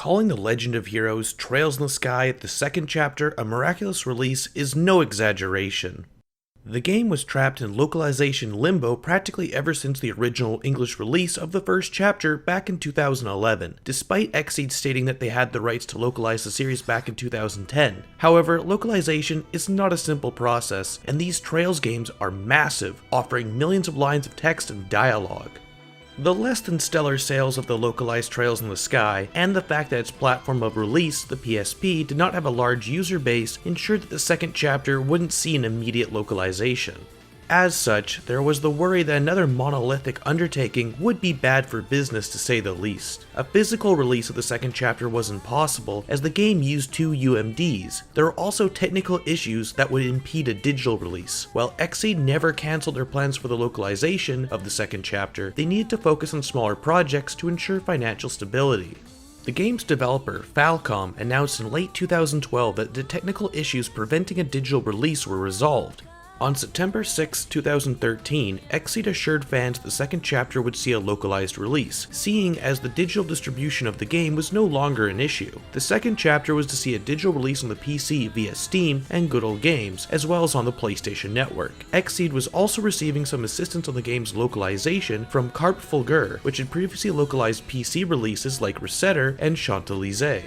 Calling The Legend of Heroes Trails in the Sky the second chapter a miraculous release is no exaggeration. The game was trapped in localization limbo practically ever since the original English release of the first chapter back in 2011, despite Xseed stating that they had the rights to localize the series back in 2010. However, localization is not a simple process, and these Trails games are massive, offering millions of lines of text and dialogue. The less than stellar sales of the localized Trails in the Sky, and the fact that its platform of release, the PSP, did not have a large user base, ensured that the second chapter wouldn't see an immediate localization. As such, there was the worry that another monolithic undertaking would be bad for business to say the least. A physical release of the second chapter was impossible, as the game used 2 UMDs. There were also technical issues that would impede a digital release. While Xseed never cancelled their plans for the localization of the second chapter, they needed to focus on smaller projects to ensure financial stability. The game's developer, Falcom, announced in late 2012 that the technical issues preventing a digital release were resolved. On September 6, 2013, Xseed assured fans the second chapter would see a localized release, seeing as the digital distribution of the game was no longer an issue. The second chapter was to see a digital release on the PC via Steam and Good Old Games, as well as on the PlayStation Network. Xseed was also receiving some assistance on the game's localization from Carp Fulgur, which had previously localized PC releases like Resetter and Champs-Élysées.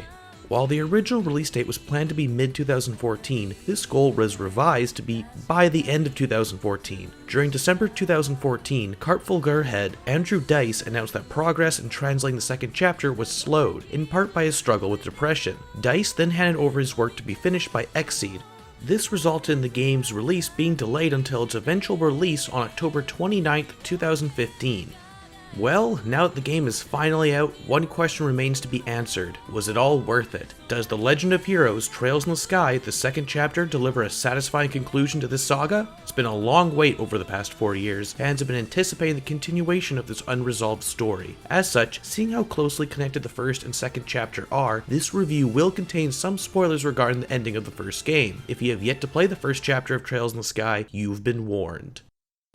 While the original release date was planned to be mid-2014, this goal was revised to be by the end of 2014. During December 2014, Carp Fulgur head Andrew Dice announced that progress in translating the second chapter was slowed, in part by his struggle with depression. Dice then handed over his work to be finished by Xseed. This resulted in the game's release being delayed until its eventual release on October 29, 2015. Well, now that the game is finally out, one question remains to be answered. Was it all worth it? Does The Legend of Heroes Trails in the Sky, the second chapter, deliver a satisfying conclusion to this saga? It's been a long wait over the past 4 years, fans have been anticipating the continuation of this unresolved story. As such, seeing how closely connected the first and second chapter are, this review will contain some spoilers regarding the ending of the first game. If you have yet to play the first chapter of Trails in the Sky, you've been warned.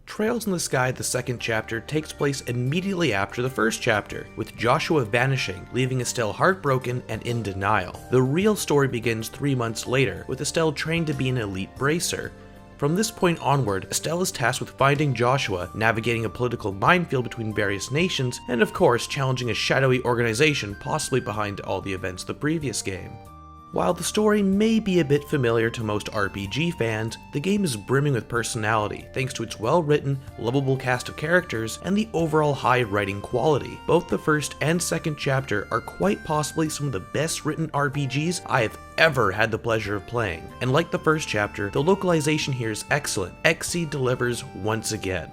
Trails in the Sky, the second chapter, takes place immediately after the first chapter, with Joshua vanishing, leaving Estelle heartbroken and in denial. The real story begins 3 months later, with Estelle trained to be an elite bracer. From this point onward, Estelle is tasked with finding Joshua, navigating a political minefield between various nations, and of course challenging a shadowy organization possibly behind all the events of the previous game. While the story may be a bit familiar to most RPG fans, the game is brimming with personality thanks to its well-written, lovable cast of characters and the overall high writing quality. Both the first and second chapter are quite possibly some of the best written RPGs I have ever had the pleasure of playing. And like the first chapter, the localization here is excellent. Xseed delivers once again.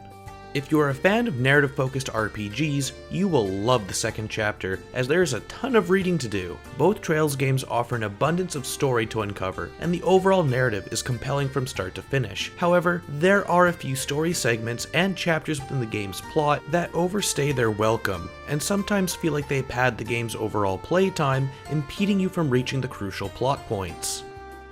If you are a fan of narrative-focused RPGs, you will love the second chapter, as there is a ton of reading to do. Both Trails games offer an abundance of story to uncover, and the overall narrative is compelling from start to finish. However, there are a few story segments and chapters within the game's plot that overstay their welcome, and sometimes feel like they pad the game's overall playtime, impeding you from reaching the crucial plot points.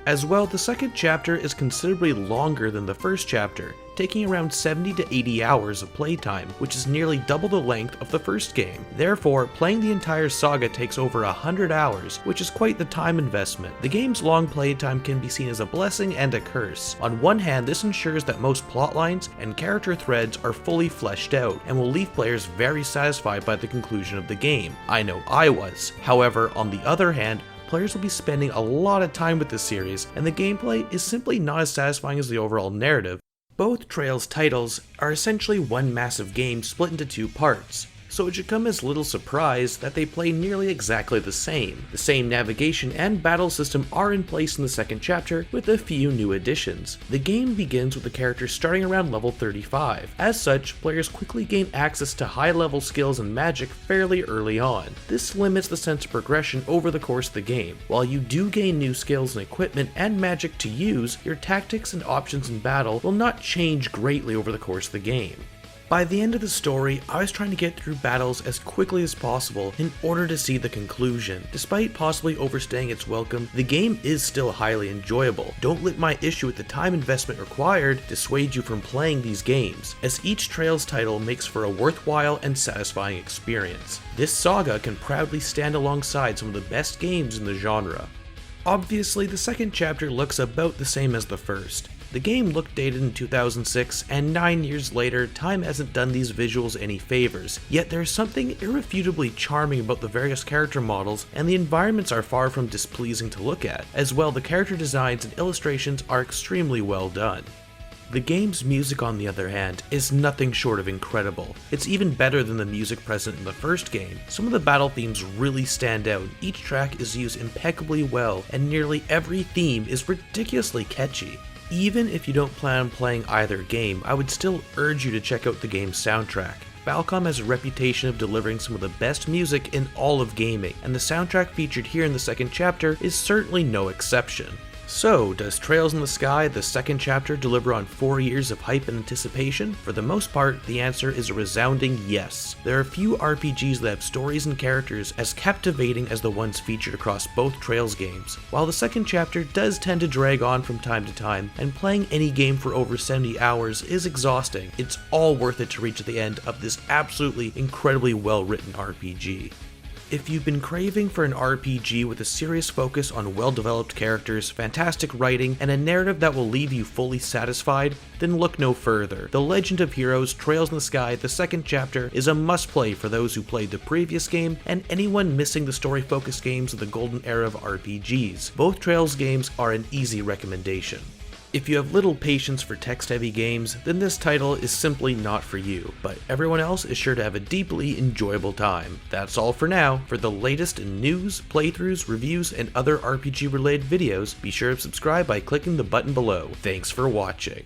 As well, the second chapter is considerably longer than the first chapter, taking around 70 to 80 hours of playtime, which is nearly double the length of the first game. Therefore, playing the entire saga takes over 100 hours, which is quite the time investment. The game's long playtime can be seen as a blessing and a curse. On one hand, this ensures that most plotlines and character threads are fully fleshed out, and will leave players very satisfied by the conclusion of the game. I know I was. However, on the other hand, players will be spending a lot of time with this series, and the gameplay is simply not as satisfying as the overall narrative. Both Trails titles are essentially one massive game split into 2 parts, so it should come as little surprise that they play nearly exactly the same. The same navigation and battle system are in place in the second chapter, with a few new additions. The game begins with the character starting around level 35. As such, players quickly gain access to high-level skills and magic fairly early on. This limits the sense of progression over the course of the game. While you do gain new skills and equipment and magic to use, your tactics and options in battle will not change greatly over the course of the game. By the end of the story, I was trying to get through battles as quickly as possible in order to see the conclusion. Despite possibly overstaying its welcome, the game is still highly enjoyable. Don't let my issue with the time investment required dissuade you from playing these games, as each Trails title makes for a worthwhile and satisfying experience. This saga can proudly stand alongside some of the best games in the genre. Obviously, the second chapter looks about the same as the first. The game looked dated in 2006, and 9 years later, time hasn't done these visuals any favors, yet there's something irrefutably charming about the various character models, and the environments are far from displeasing to look at. As well, the character designs and illustrations are extremely well done. The game's music, on the other hand, is nothing short of incredible. It's even better than the music present in the first game. Some of the battle themes really stand out, each track is used impeccably well, and nearly every theme is ridiculously catchy. Even if you don't plan on playing either game, I would still urge you to check out the game's soundtrack. Falcom has a reputation of delivering some of the best music in all of gaming, and the soundtrack featured here in the second chapter is certainly no exception. So, does Trails in the Sky, the second chapter, deliver on 4 years of hype and anticipation? For the most part, the answer is a resounding yes. There are few RPGs that have stories and characters as captivating as the ones featured across both Trails games. While the second chapter does tend to drag on from time to time, and playing any game for over 70 hours is exhausting, it's all worth it to reach the end of this absolutely incredibly well-written RPG. If you've been craving for an RPG with a serious focus on well-developed characters, fantastic writing, and a narrative that will leave you fully satisfied, then look no further. The Legend of Heroes Trails in the Sky, the second chapter, is a must-play for those who played the previous game and anyone missing the story-focused games of the golden era of RPGs. Both Trails games are an easy recommendation. If you have little patience for text-heavy games, then this title is simply not for you, but everyone else is sure to have a deeply enjoyable time. That's all for now. For the latest in news, playthroughs, reviews, and other RPG-related videos, be sure to subscribe by clicking the button below. Thanks for watching.